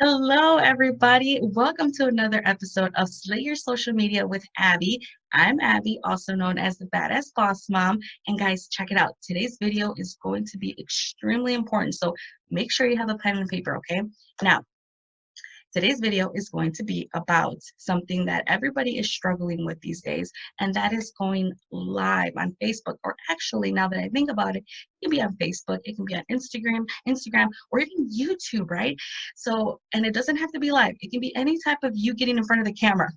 Hello, everybody. Welcome to another episode of Slay Your Social Media with Abby. I'm Abby, also known as the Badass Boss Mom. And guys, check it out. Today's video is going to be extremely important. So make sure you have a pen and paper, okay? Now, today's video is going to be about something that everybody is struggling with these days, and that is going live on Facebook. Or actually, now that I think about it, it can be on Facebook, it can be on Instagram, or even YouTube, right? So, and it doesn't have to be live. It can be any type of you getting in front of the camera.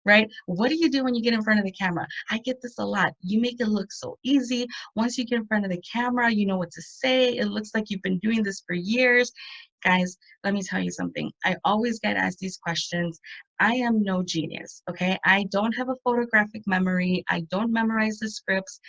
Right? What do you do when you get in front of the camera? I get this a lot. You make it look so easy. Once you get in front of the camera, you know what to say. It looks like you've been doing this for years. Guys, let me tell you something. I always get asked these questions. I am no genius, okay? I don't have a photographic memory. I don't memorize the scripts.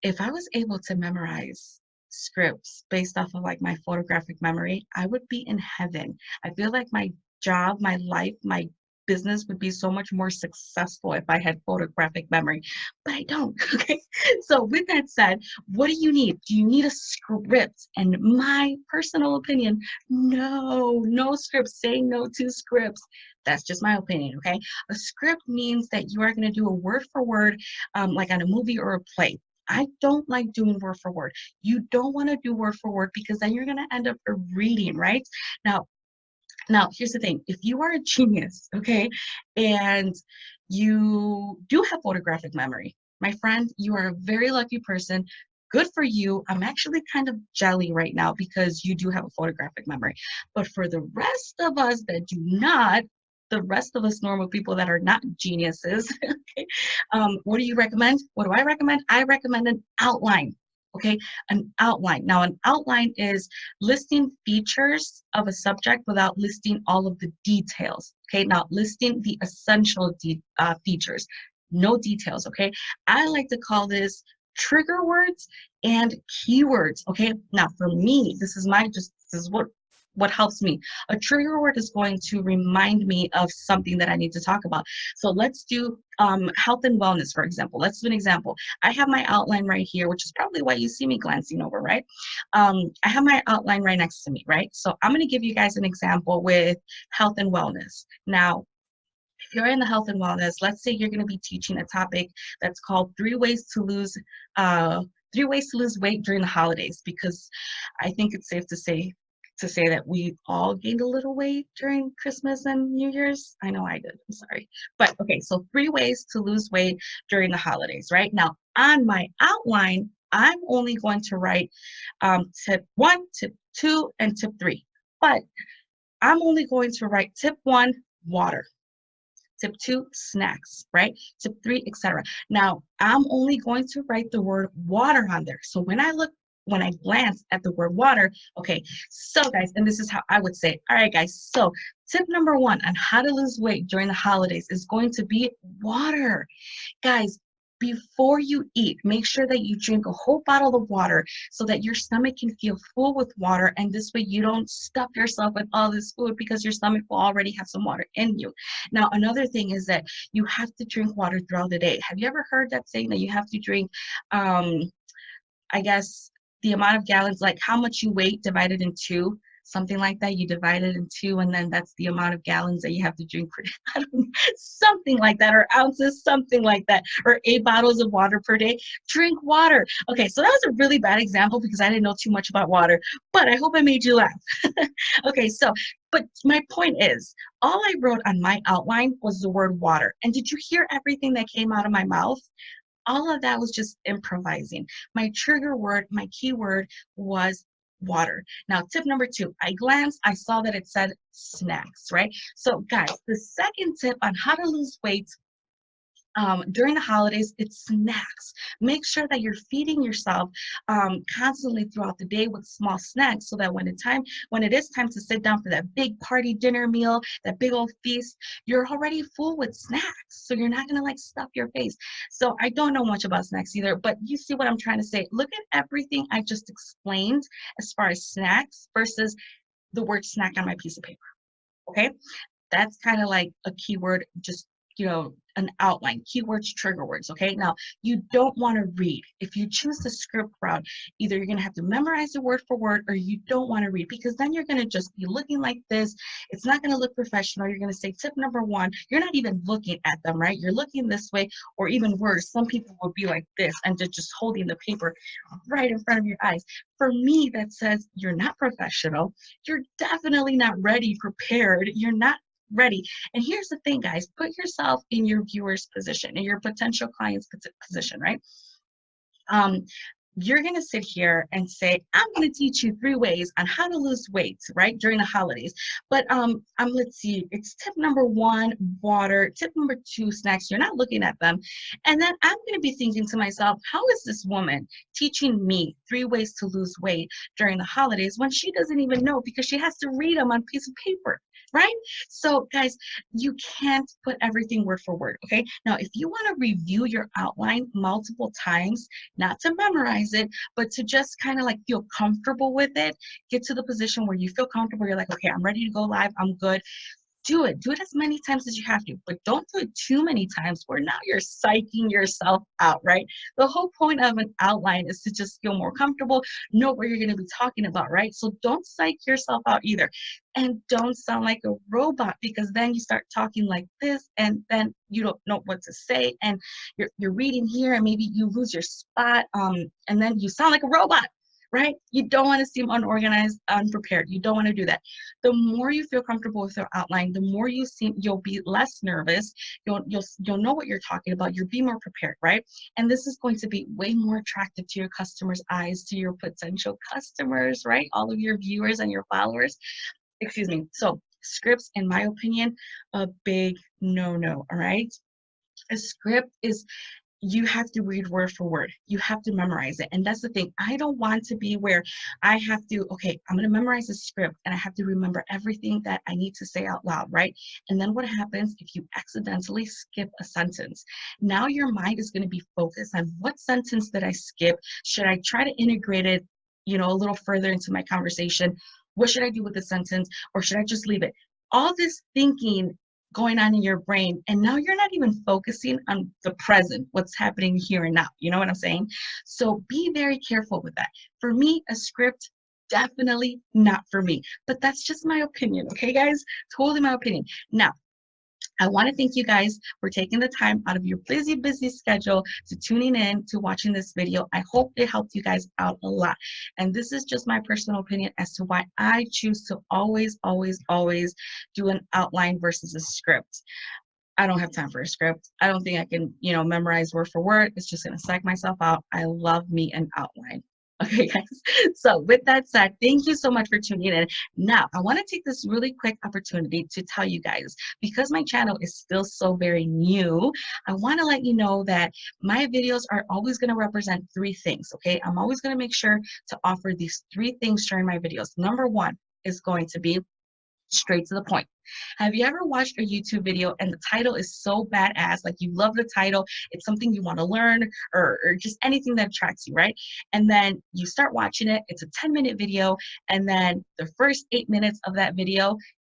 If I was able to memorize scripts based off of like my photographic memory, I would be in heaven. I feel like my job, my life, my business would be so much more successful if I had photographic memory, but I don't. Okay. So, with that said, what do you need? Do you need a script? And my personal opinion, no, no scripts. Saying no to scripts. That's just my opinion. Okay. A script means that you are going to do a word for word, like on a movie or a play. I don't like doing word for word. You don't want to do word for word because then you're going to end up reading, right? Now, here's the thing. If you are a genius, okay, and you do have photographic memory, my friend, you are a very lucky person. Good for you. I'm actually kind of jelly right now because you do have a photographic memory. But for the rest of us that do not, the rest of us normal people that are not geniuses, okay, what do you recommend? What do I recommend? I recommend an outline. Okay, an outline. Now, an outline is listing features of a subject without listing all of the details. Okay, now listing the essential features, no details. Okay, I like to call this trigger words and keywords. Okay, now for me, this is what helps me. A trigger word is going to remind me of something that I need to talk about. So let's do health and wellness, for example. Let's do an example. I have my outline right here, which is probably why you see me glancing over, right? I have my outline right next to me, right? So I'm going to give you guys an example with health and wellness. Now, if you're in the health and wellness, let's say you're going to be teaching a topic that's called uh, 3 ways to lose weight during the holidays, because I think it's safe to say that we all gained a little weight during Christmas and New Year's. I know I did. I'm sorry. But okay, so 3 ways to lose weight during the holidays, right? Now, on my outline, I'm only going to write tip one, tip two, and tip three. But I'm only going to write tip one, water. Tip two, snacks, right? Tip three, etc. Now, I'm only going to write the word water on there. So when I glance at the word water, okay, so guys, and this is how I would say, all right, guys, so tip number one on how to lose weight during the holidays is going to be water. Guys, before you eat, make sure that you drink a whole bottle of water so that your stomach can feel full with water. And this way you don't stuff yourself with all this food because your stomach will already have some water in you. Now, another thing is that you have to drink water throughout the day. Have you ever heard that saying that you have to drink, I guess, the amount of gallons, like how much you weight divided in two? Something like that. You divide it in two, and then that's the amount of gallons that you have to drink per day. I don't know, something like that, or ounces, something like that, or 8 bottles of water per day. Drink water. Okay, so that was a really bad example because I didn't know too much about water, but I hope I made you laugh. Okay, so, but my point is, all I wrote on my outline was the word water. And did you hear everything that came out of my mouth? All of that was just improvising. My trigger word, my keyword was water. Now, tip number two, I glanced, I saw that it said snacks, right? So, guys, the second tip on how to lose weight during the holidays, it's snacks. Make sure that you're feeding yourself constantly throughout the day with small snacks, so that when it is time to sit down for that big party dinner meal, that big old feast, you're already full with snacks. So you're not gonna like stuff your face. So I don't know much about snacks either, but you see what I'm trying to say. Look at everything I just explained as far as snacks versus the word snack on my piece of paper. Okay, that's kind of like a keyword, just an outline, keywords, trigger words. Okay. Now, you don't want to read. If you choose the script route, either you're going to have to memorize it word for word, or you don't want to read, because then you're going to just be looking like this. It's not going to look professional. You're going to say tip number one. You're not even looking at them, right? You're looking this way, or even worse, some people will be like this and just holding the paper right in front of your eyes. For me, that says you're not professional. You're definitely not ready, prepared. You're not ready. And here's the thing, guys, put yourself in your viewer's position, in your potential client's position, right? You're going to sit here and say, I'm going to teach you 3 ways on how to lose weight, right, during the holidays. But let's see, it's tip number 1, water, tip number 2, snacks. You're not looking at them. And then I'm going to be thinking to myself, how is this woman teaching me 3 ways to lose weight during the holidays when she doesn't even know, because she has to read them on a piece of paper, right? So guys, you can't put everything word for word, okay? Now, if you want to review your outline multiple times, not to memorize it, but to just kind of like feel comfortable with it, get to the position where you feel comfortable, you're like, okay, I'm ready to go live, I'm good. Do it as many times as you have to, but don't do it too many times where now you're psyching yourself out, right? The whole point of an outline is to just feel more comfortable, know what you're going to be talking about, right? So don't psych yourself out either. And don't sound like a robot, because then you start talking like this and then you don't know what to say, and you're reading here and maybe you lose your spot, and then you sound like a robot, right? You don't want to seem unorganized, unprepared. You don't want to do that. The more you feel comfortable with your outline, the more you'll be less nervous. You'll know what you're talking about. You'll be more prepared, right? And this is going to be way more attractive to your customers' eyes, to your potential customers, right? All of your viewers and your followers. Excuse me. So scripts, in my opinion, a big no-no, all right? A script is, you have to read word for word. You have to memorize it. And that's the thing. I don't want to be where I have to, okay, I'm going to memorize the script and I have to remember everything that I need to say out loud, right? And then what happens if you accidentally skip a sentence? Now your mind is going to be focused on, what sentence did I skip? Should I try to integrate it, a little further into my conversation? What should I do with the sentence? Or should I just leave it? All this thinking going on in your brain, and now you're not even focusing on the present, what's happening here and now. You know what I'm saying? So be very careful with that. For me, a script, definitely not for me, but that's just my opinion. Okay, guys, totally my opinion. Now, I want to thank you guys for taking the time out of your busy schedule to tuning in to watching this video. I hope it helped you guys out a lot. And this is just my personal opinion as to why I choose to always do an outline versus a script. I don't have time for a script. I don't think I can, memorize word for word. It's just going to psych myself out. I love me an outline. Okay, guys. So with that said, thank you so much for tuning in. Now, I want to take this really quick opportunity to tell you guys, because my channel is still so very new, I want to let you know that my videos are always going to represent 3 things, okay? I'm always going to make sure to offer these 3 things during my videos. Number 1 is going to be straight to the point. Have you ever watched a YouTube video and the title is so badass, like you love the title, it's something you want to learn, or just anything that attracts you, right? And then you start watching it, it's a 10-minute video, and then the first 8 minutes of that video,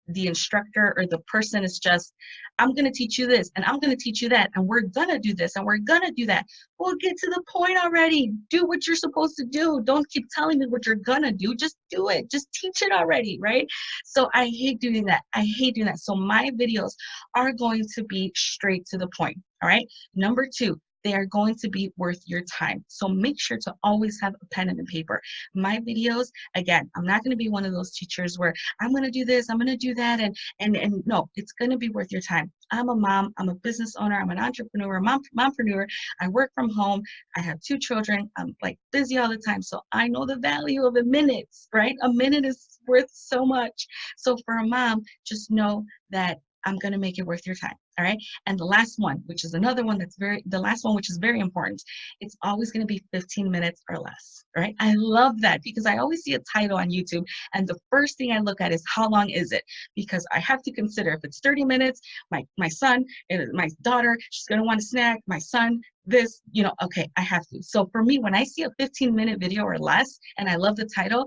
the instructor or the person is just, I'm going to teach you this and I'm going to teach you that and we're going to do this and we're going to do that. Well, get to the point already. Do what you're supposed to do. Don't keep telling me what you're going to do. Just do it. Just teach it already, right? So I hate doing that. I hate doing that. So my videos are going to be straight to the point, all right? Number 2, they are going to be worth your time. So make sure to always have a pen and a paper. My videos, again, I'm not going to be one of those teachers where I'm going to do this, I'm going to do that, and no, it's going to be worth your time. I'm a mom, I'm a business owner, I'm an entrepreneur, mompreneur. I work from home, I have 2 children, I'm like busy all the time. So I know the value of a minute, right? A minute is worth so much. So for a mom, just know that I'm going to make it worth your time. All right. And the last one, which is another one which is very important, it's always going to be 15 minutes or less. Right. I love that because I always see a title on YouTube and the first thing I look at is how long is it? Because I have to consider if it's 30 minutes, my son, my daughter, she's going to want a snack. My son, this, okay, I have to. So for me, when I see a 15-minute video or less and I love the title,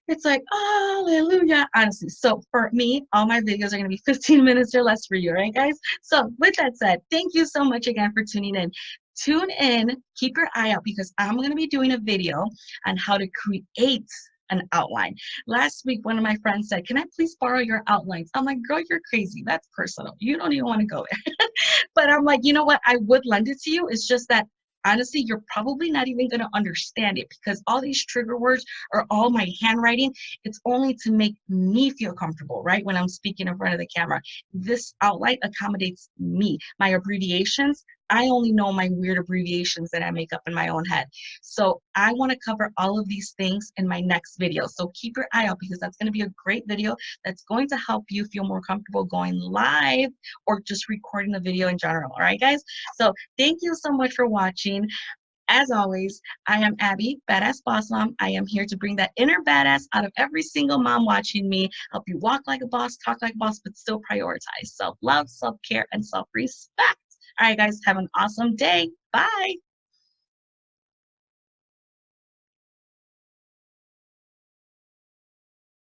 it's like, hallelujah, honestly. So for me, all my videos are going to be 15 minutes or less for you, right, guys? So with that said, thank you so much again for tuning in. Tune in, keep your eye out, because I'm going to be doing a video on how to create an outline. Last week, one of my friends said, can I please borrow your outlines? I'm like, girl, you're crazy. That's personal. You don't even want to go there. But I'm like, you know what? I would lend it to you. It's just that honestly, you're probably not even going to understand it, because all these trigger words are all my handwriting. It's only to make me feel comfortable, right? When I'm speaking in front of the camera, this outline accommodates me. My abbreviations, I only know my weird abbreviations that I make up in my own head. So I want to cover all of these things in my next video. So keep your eye out, because that's going to be a great video that's going to help you feel more comfortable going live or just recording the video in general. All right, guys? So thank you so much for watching. As always, I am Abby, Badass Boss Mom. I am here to bring that inner badass out of every single mom watching me, help you walk like a boss, talk like a boss, but still prioritize self-love, self-care, and self-respect. All right, guys, have an awesome day. Bye.